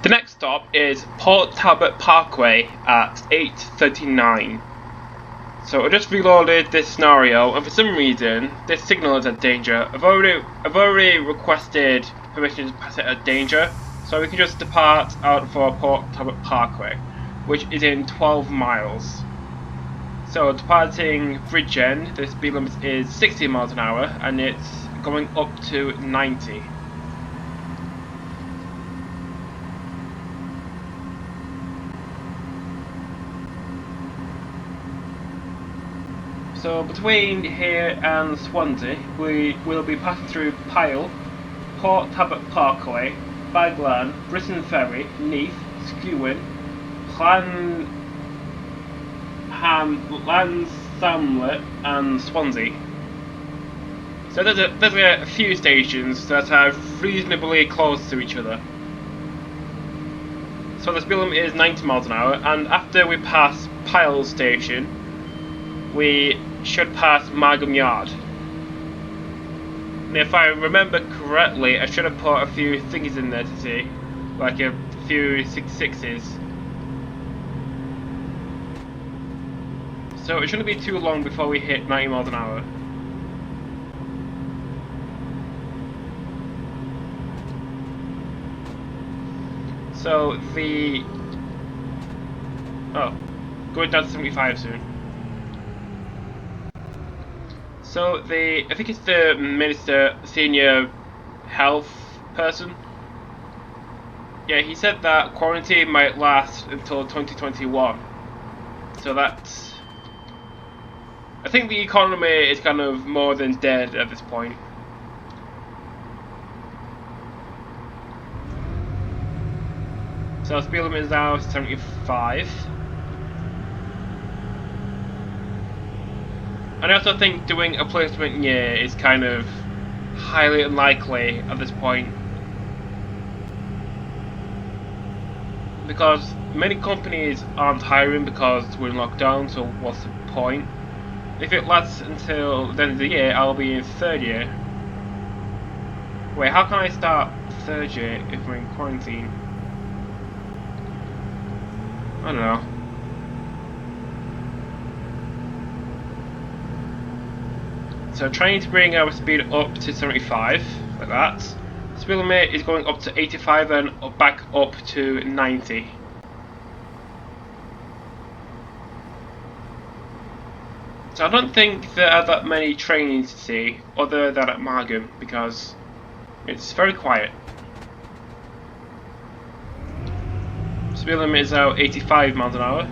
The next stop is Port Talbot Parkway at 8:39. So I just reloaded this scenario, and for some reason this signal is at danger. I've already requested permission to pass it at danger, so we can just depart out for Port Talbot Parkway, which is in 12 miles. So departing Bridgend, the speed limit is 60 miles an hour, and it's going up to 90. So between here and Swansea, we will be passing through Pyle, Port Talbot Parkway, Baglan, Briton Ferry, Neath, Skewen, Llansamlet and Swansea. So there's a few stations that are reasonably close to each other. So the speed limit is 90 miles an hour, and after we pass Pyle station, we should pass Margam Yard. And if I remember correctly, I should have put a few thingies in there to see, like a few 66s. So it shouldn't be too long before we hit 90 miles an hour. So going down to 75 soon. So I think it's the Minister, Senior Health person. Yeah, he said that quarantine might last until 2021. So that's... I think the economy is kind of more than dead at this point. So speed limit is now 75. And I also think doing a placement year is kind of highly unlikely at this point, because many companies aren't hiring because we're in lockdown, so what's the point? If it lasts until the end of the year, I'll be in third year. Wait, how can I start third year if we're in quarantine? I don't know. So trying to bring our speed up to 75, like that. Speed limit is going up to 85 and back up to 90. So I don't think there are that many trains to see other than at Margam, because it's very quiet. Speed limit is now 85 miles an hour.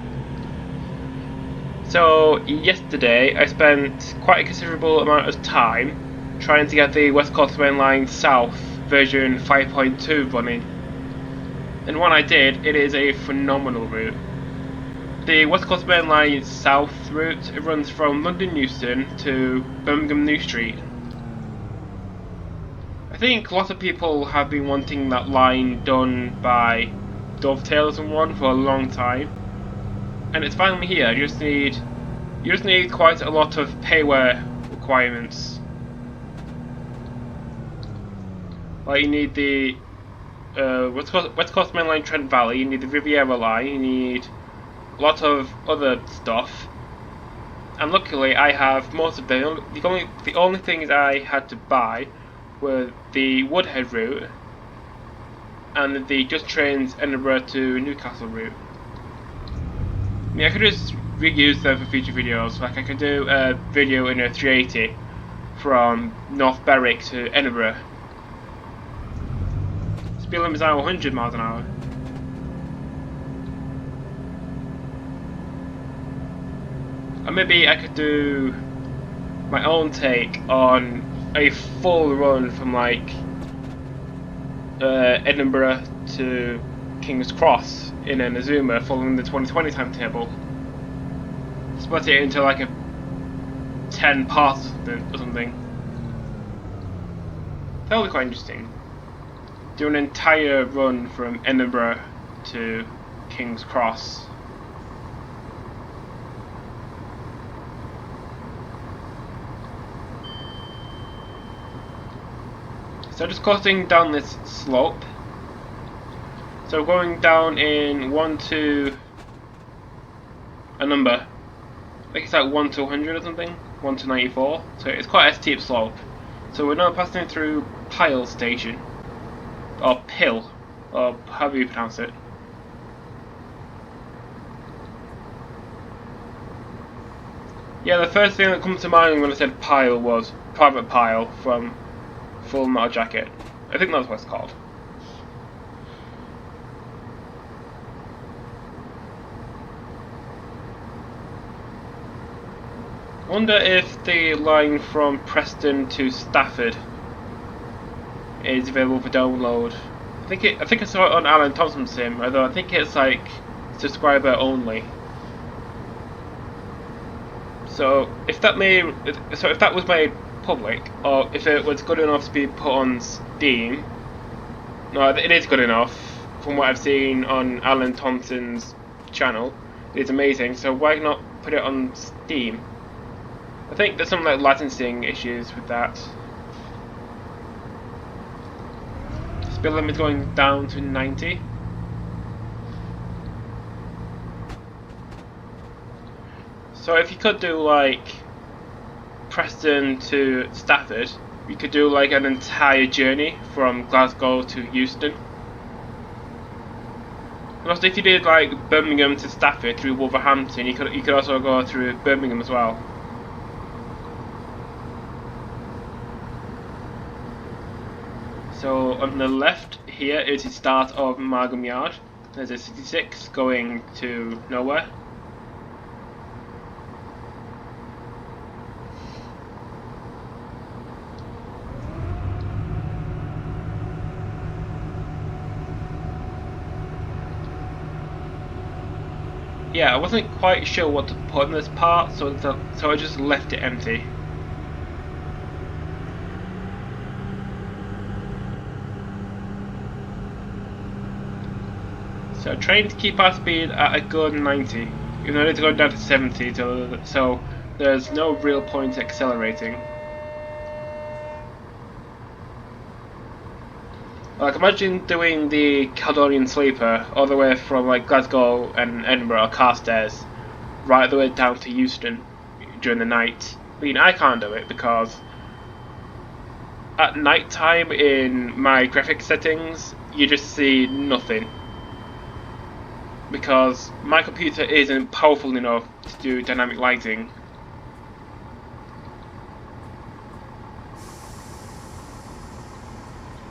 So yesterday I spent quite a considerable amount of time trying to get the West Coast Main Line South version 5.2 running. And when I did, it is a phenomenal route. The West Coast Main Line South route, it runs from London Euston to Birmingham New Street. I think lots of people have been wanting that line done by Dovetails and one for a long time. And it's finally here. You just need quite a lot of payware requirements. Like you need the West Coast Main Line Trent Valley, you need the Riviera line, you need a lot of other stuff. And luckily I have most of them. The only things I had to buy were the Woodhead route and the Just Trains Edinburgh to Newcastle route. I mean, I could just reuse them for future videos. Like I could do a video in a 380 from North Berwick to Edinburgh. Speed limit is now 100 miles an hour. And maybe I could do my own take on a full run from like Edinburgh to King's Cross in an Azuma following the 2020 timetable. Split it into like a 10 parts or something. That would be quite interesting. Do an entire run from Edinburgh to King's Cross. So just cutting down this slope. So So going down in 1 to a number, I think it's like 1 to 100 or something, 1 to 94, so it's quite a steep slope. So we're now passing through Pile Station, or Pill, or however you pronounce it. Yeah, the first thing that comes to mind when I said Pile was Private Pile from Full Metal Jacket. I think that's what it's called. I wonder if the line from Preston to Stafford is available for download. I think I saw it on Alan Thompson's sim, although I think it's like subscriber only. So if that was made public, or if it was good enough to be put on Steam, no, it is good enough from what I've seen on Alan Thompson's channel. It's amazing. So why not put it on Steam? I think there's some like licensing issues with that. Speed limit going down to 90. So if you could do like Preston to Stafford, you could do like an entire journey from Glasgow to Euston. And also if you did like Birmingham to Stafford through Wolverhampton, you could also go through Birmingham as well. So on the left here is the start of Margam Yard. There's a 66 going to nowhere. Yeah, I wasn't quite sure what to put in this part, so I just left it empty. So trying to keep our speed at a good 90, even though it's going down to 70, so there's no real point accelerating. Like imagine doing the Caledonian Sleeper all the way from like Glasgow and Edinburgh or Carstairs right the way down to Euston during the night. I mean, I can't do it because at night time in my graphics settings you just see nothing, because my computer isn't powerful enough to do dynamic lighting.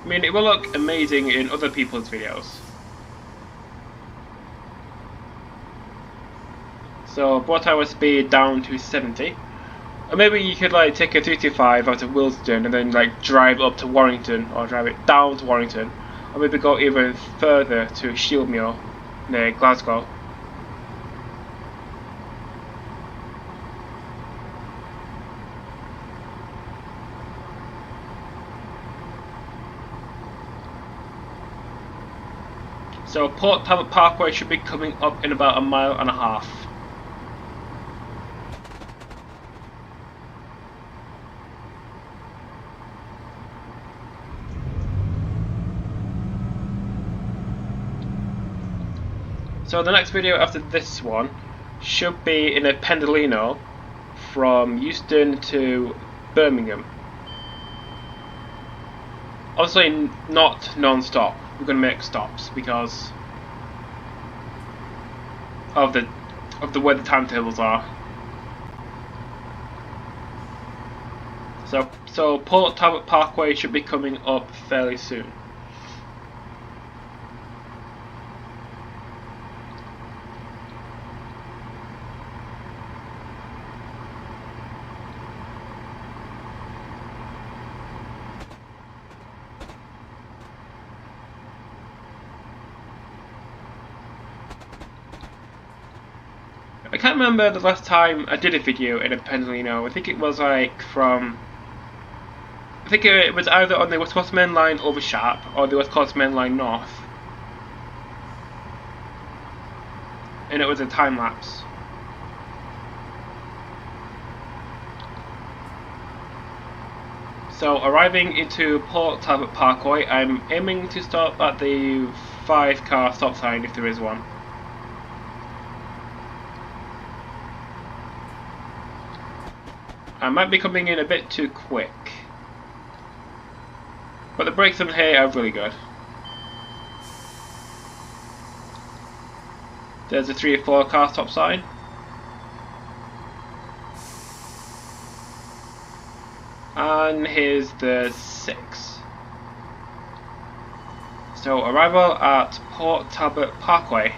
I mean, it will look amazing in other people's videos. So brought our speed down to 70. Or maybe you could like take a 325 out of Willesden and then like drive up to Warrington, or drive it down to Warrington, or maybe go even further to Shieldmuir near Glasgow. So Port Talbot Parkway should be coming up in about a mile and a half. So the next video after this one should be in a Pendolino from Euston to Birmingham. Obviously not non-stop. We're going to make stops because of the way the timetables are. So Port Talbot Parkway should be coming up fairly soon. I can't remember the last time I did a video in a Pendolino. I think it was like from... I think it was either on the West Coast Main Line over Sharp or the West Coast Main Line North. And it was a time lapse. So arriving into Port Talbot Parkway, I'm aiming to stop at the 5-car stop sign if there is one. I might be coming in a bit too quick, but the brakes on here are really good. There's a 3 or 4 car stop sign. And here's the 6. So arrival at Port Talbot Parkway.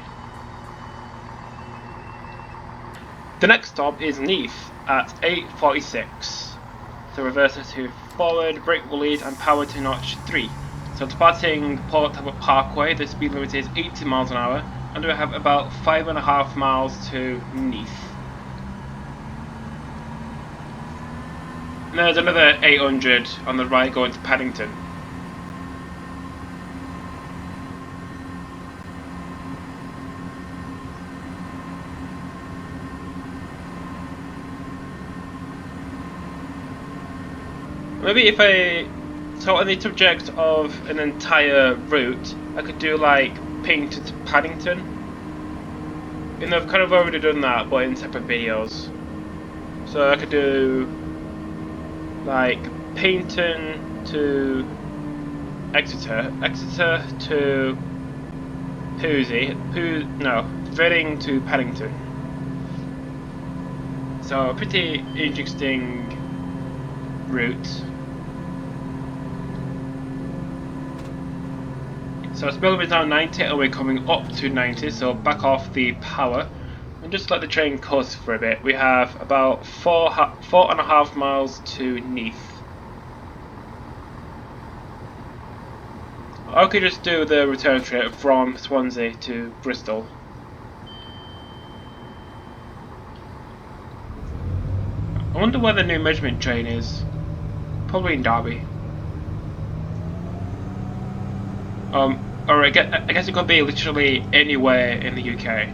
The next stop is Neath at 8:46. So reverse to forward, brake release and power to notch 3. So departing Port Talbot Parkway, the speed limit is 80 miles an hour and we have about 5.5 miles to Neath. And there's another 800 on the right going to Paddington. Maybe if so on the subject of an entire route, I could do like Paddington to Paddington. You know, I've kind of already done that, but in separate videos. So I could do like Paddington to Exeter, Exeter to Reading to Paddington. So a pretty interesting route. So speed limit is now 90 and we're coming up to 90, so back off the power and just let the train coast for a bit. We have about 4.5 miles to Neath. I could just do the return trip from Swansea to Bristol. I wonder where the new measurement train is. Probably in Derby. Or I guess it could be literally anywhere in the UK.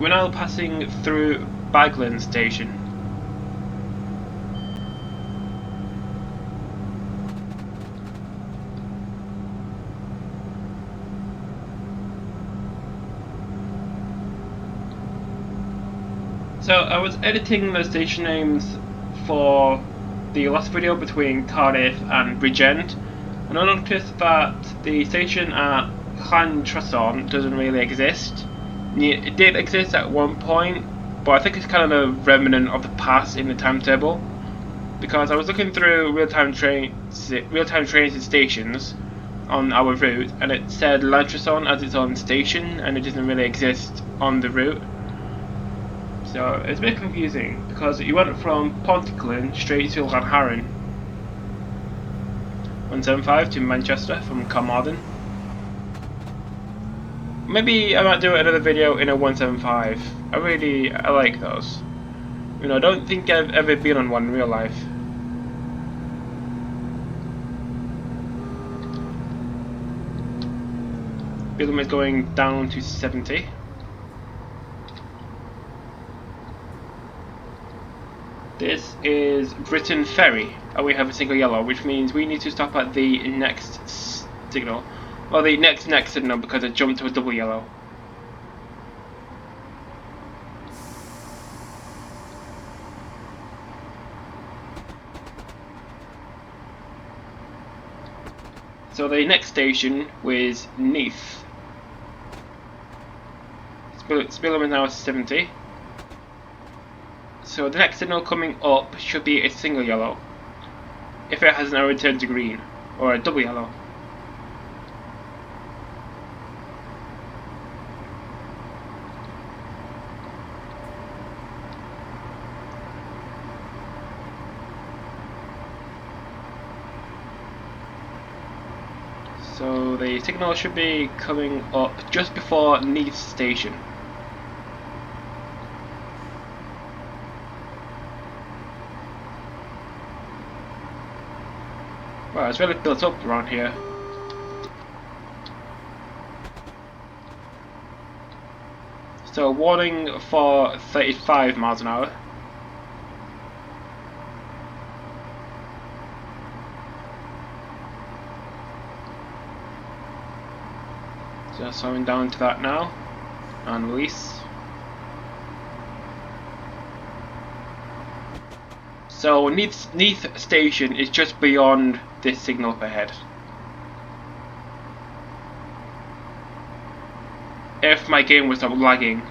We're now passing through Bridgend station. So I was editing the station names for the last video between Cardiff and Bridgend, and I noticed that the station at Llantrisson doesn't really exist. It did exist at one point, but I think it's kind of a remnant of the past in the timetable, because I was looking through real-time trains and stations on our route, and it said Llantrisson as its own station, and it doesn't really exist on the route. So it's a bit confusing because you went from Pontyclun straight to Llanharan. 175 to Manchester from Carmarthen. Maybe I might do another video in a 175. I like those. You know, I don't think I've ever been on one in real life. Speed limit is going down to 70. This is Briton Ferry, and we have a single yellow, which means we need to stop at the next signal. Well, the next signal, because it jumped to a double yellow. So the next station was Neath. Speed limit now is 70. So the next signal coming up should be a single yellow, if it has now returned to green, or a double yellow. So the signal should be coming up just before Neath station. Wow, it's really built up around here. So warning for 35 miles an hour. So slowing down to that now, and release. So Neath station is just beyond this signal up ahead. If my game was not lagging.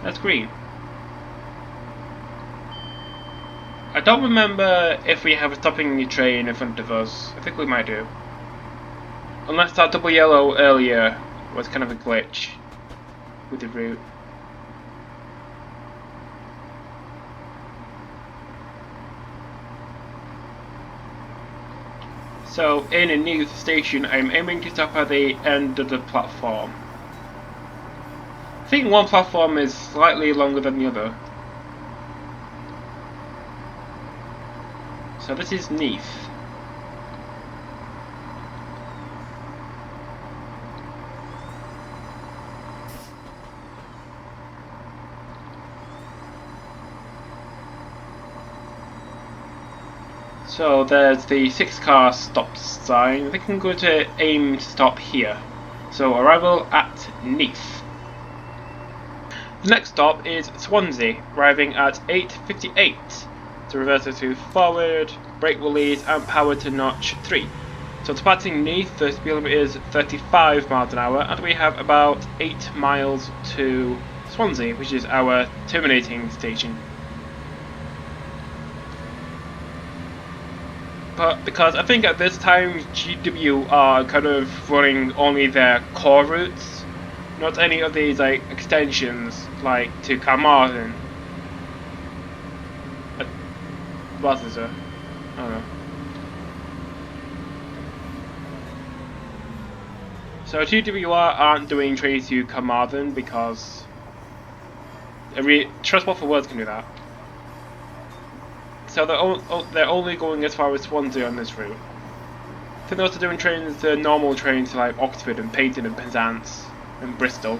That's green. I don't remember if we have a stopping train in front of us. I think we might do. Unless that double yellow earlier was kind of a glitch with the route. So in a Neath station, I'm aiming to stop at the end of the platform. I think one platform is slightly longer than the other. So this is Neath. So there's the 6-car stop sign. I think I'm going to aim to stop here. So arrival at Neath. The next stop is Swansea, arriving at 8:58. To reverse to forward, brake release and power to notch 3. So departing Neath, the speed limit is 35 miles an hour and we have about 8 miles to Swansea, which is our terminating station. But because I think at this time GW are kind of running only their core routes, not any of these like extensions like to Carmarthen. What is it? I don't know. So GWR aren't doing trains to Carmarthen because Transport for Words can do that. So they're only going as far as Swansea on this route. I think they're also doing trains, the normal trains to like Oxford and Paignton and Penzance and Bristol.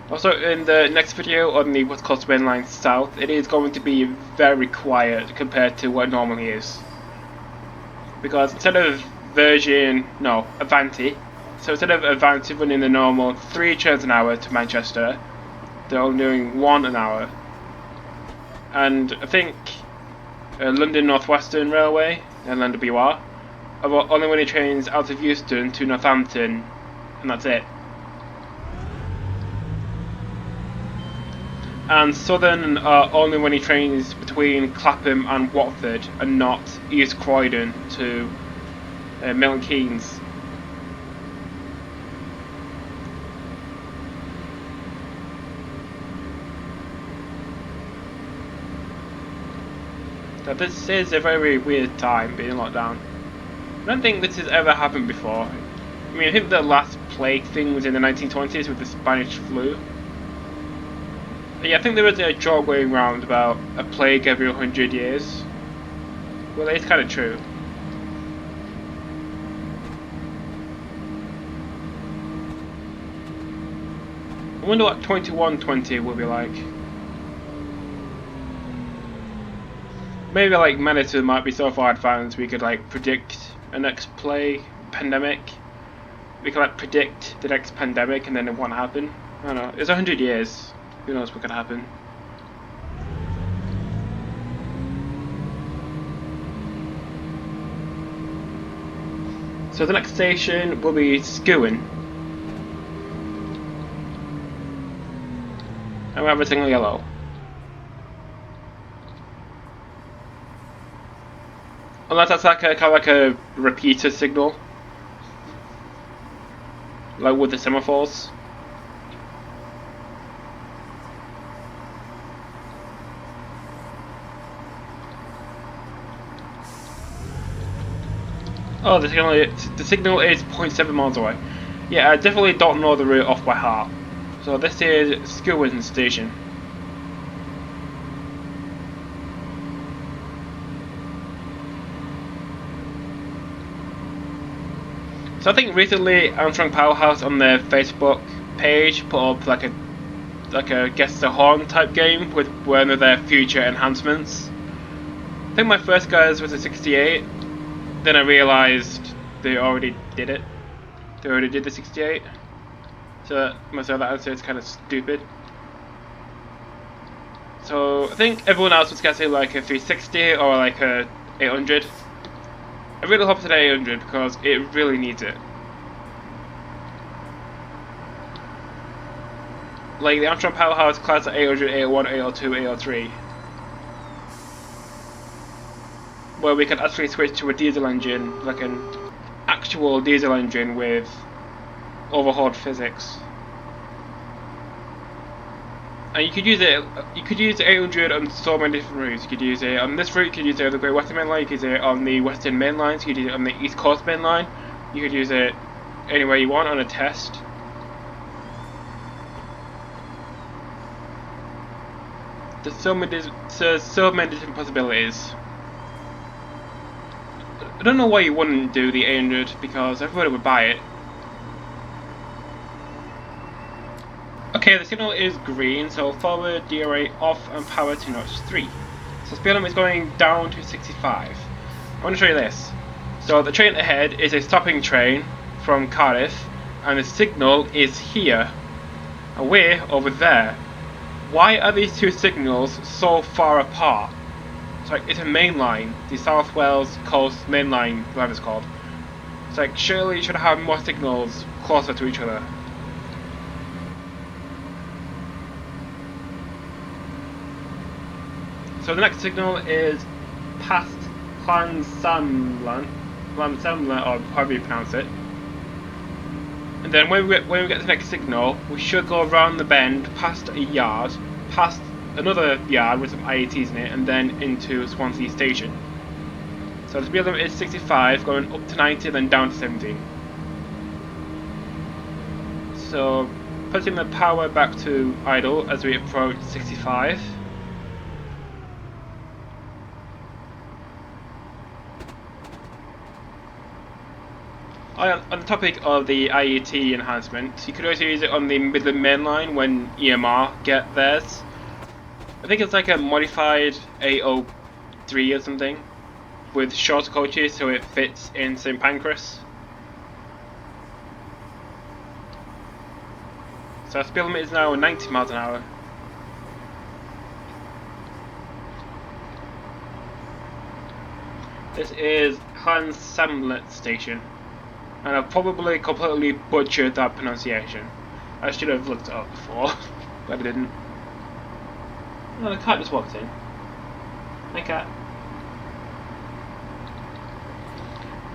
Also in the next video on the West Coast Main Line South, it is going to be very quiet compared to what it normally is. Because instead of Avanti, so instead of Avanti running the normal 3 trains an hour to Manchester, they're only doing 1 an hour. And I think London North Western Railway and LNWR are only running trains out of Euston to Northampton, and that's it. And Southern are only running trains between Clapham and Watford, and not East Croydon to Milton Keynes. So this is a very weird time being locked down. I don't think this has ever happened before. I mean, I think the last plague thing was in the 1920s with the Spanish flu. But yeah, I think there was a joke going around about a plague every 100 years. Well, it's kind of true. I wonder what 2120 will be like. Maybe like Manitou might be so far advanced we could like predict a next pandemic. We could like predict the next pandemic and then it won't happen. I don't know. It's 100 years. Who knows what could happen? So the next station will be Skewen. And we have a single yellow. Unless that's like kind of like a repeater signal, like with the semaphores. Oh, the signal is 0.7 miles away. Yeah, I definitely don't know the route off by heart. So this is Skewen Station. So I think recently Armstrong Powerhouse on their Facebook page put up like a guess the horn type game with one of their future enhancements. I think my first guess was a 68. Then I realised they already did it. They already did the 68. So most of that answer is kind of stupid. So I think everyone else was guessing like a 360 or like a 800. I really hope it's an 800 because it really needs it. Like the Armstrong Powerhouse class at 800, 801, 802, 803. Where we can actually switch to a diesel engine, like an actual diesel engine with overhauled physics. And you could use it. You could use 800 on so many different routes. You could use it on this route. You could use it on the Great Western Main Line. You could use it on the Western Main Lines. You could use it on the East Coast Main Line. You could use it anywhere you want on a test. There's so many different possibilities. I don't know why you wouldn't do the 800 because everybody would buy it. Okay, the signal is green, so forward, DRA off and power to notch 3. So speed limit is going down to 65. I want to show you this. So the train ahead is a stopping train from Cardiff and the signal is here. And we're over there. Why are these two signals so far apart? It's like, it's a main line, the South Wales Coast Main Line, whatever it's called. It's like, surely you should have more signals closer to each other. So the next signal is past Llansamlan, or however you pronounce it. And then when we get to the next signal, we should go around the bend, past a yard, past another yard with some IETs in it, and then into Swansea station. So the speed limit is 65, going up to 90, then down to 70. So putting the power back to idle as we approach 65. On the topic of the IET enhancement, you could also use it on the Midland Main Line when EMR get theirs. I think it's like a modified 803 or something, with shorter coaches so it fits in St Pancras. So our speed limit is now 90 miles an hour. This is Llansamlet station. And I've probably completely butchered that pronunciation. I should have looked it up before, but I didn't. No, the cat just walked in. Hi, cat.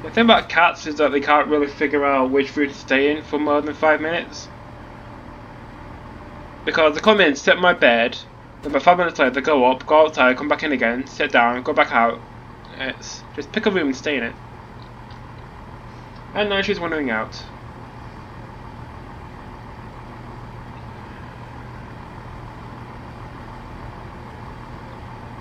The thing about cats is that they can't really figure out which route to stay in for more than 5 minutes. Because they come in, sit in my bed, then about 5 minutes later they go up, go outside, come back in again, sit down, go back out. It's just pick a room and stay in it. And now she's wandering out.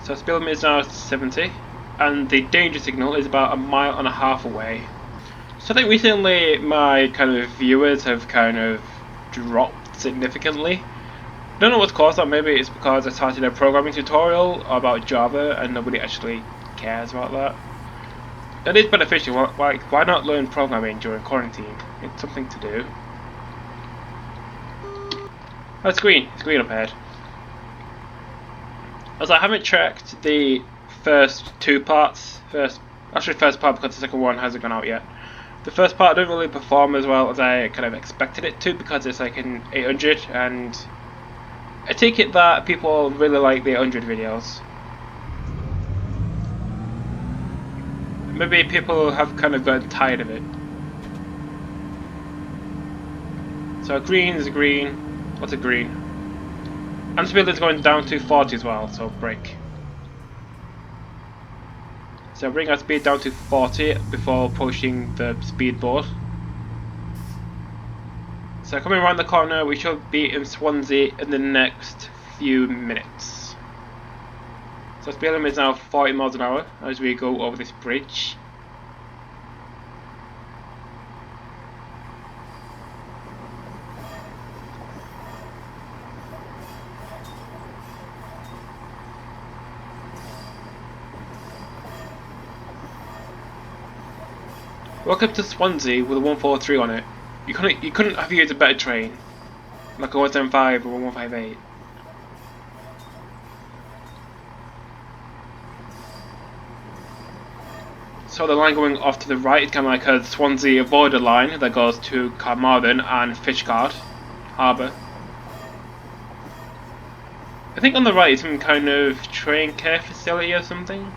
So speed limit is now 70, and the danger signal is about 1.5 miles away. So I think recently my kind of viewers have kind of dropped significantly. I don't know what's caused that. Maybe it's because I started a programming tutorial about Java and nobody actually cares about that. That is beneficial. Why not learn programming during quarantine? It's something to do. Oh, it's green. It's green up ahead. As I haven't checked the first two parts. First part because the second one hasn't gone out yet. The first part didn't really perform as well as I kind of expected it to because it's like an 800, and I take it that people really like the 800 videos. Maybe people have kind of gotten tired of it. So green is green. What's a green? And speed is going down to 40 as well, so brake. So bring our speed down to 40 before pushing the speed board. So coming around the corner, we should be in Swansea in the next few minutes. So speed limit is now 40 miles an hour as we go over this bridge. Welcome to Swansea with a 143 on it. You couldn't have used a better train, like a 175 or a 158. So the line going off to the right is kind of like a Swansea border line that goes to Carmarthen and Fishguard Harbour. I think on the right is some kind of train care facility or something.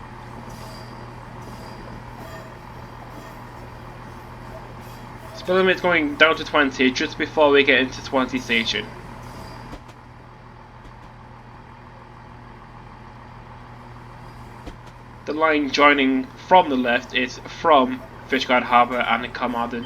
Speed limit's going down to 20 just before we get into Swansea Station. The line joining from the left is from Fishguard Harbour and Carmarthen.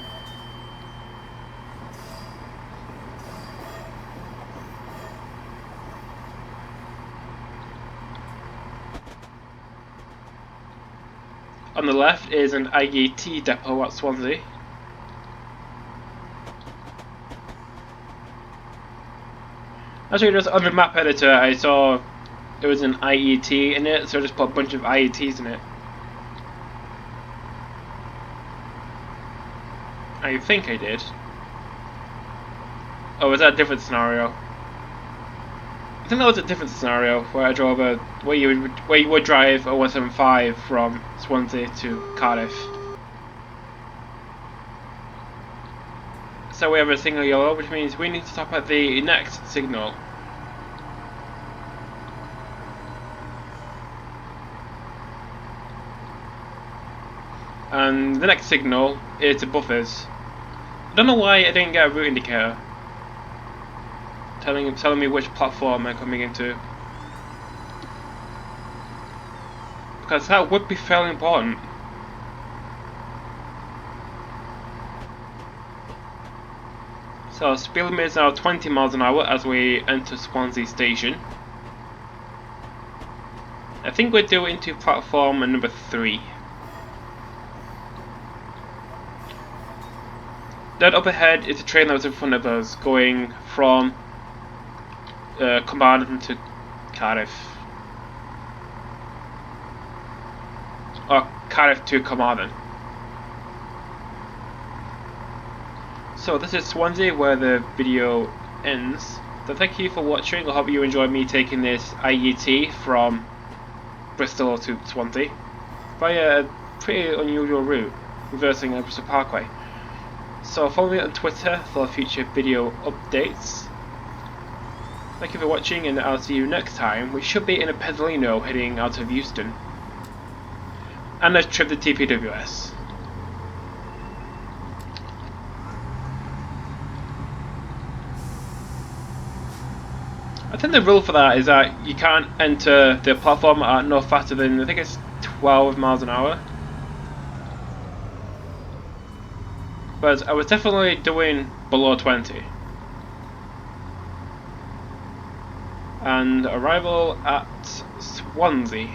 On the left is an IET depot at Swansea. Actually, just on the map editor, I saw there was an IET in it, so I just put a bunch of IETs in it. I think I did. Oh, was that a different scenario? I think that was a different scenario where I drove where you would drive a 175 from Swansea to Cardiff. So we have a signal yellow, which means we need to stop at the next signal. And the next signal is the buffers. I don't know why I didn't get a route indicator telling me which platform I'm coming into, because that would be fairly important. So speed limit is now 20 miles an hour as we enter Swansea Station. I think we're due into platform number 3. That up ahead is the train that was in front of us, going from Carmarthen to Cardiff. Or Cardiff to Carmarthen. So this is Swansea, where the video ends. So thank you for watching. I hope you enjoyed me taking this IET from Bristol to Swansea via a pretty unusual route, reversing a Bristol Parkway. So follow me on Twitter for future video updates. Thank you for watching, and I'll see you next time. We should be in a Pedalino heading out of Euston, and a trip to TPWS. I think the rule for that is that you can't enter the platform at no faster than, I think it's 12 miles an hour. But I was definitely doing below 20. And arrival at Swansea.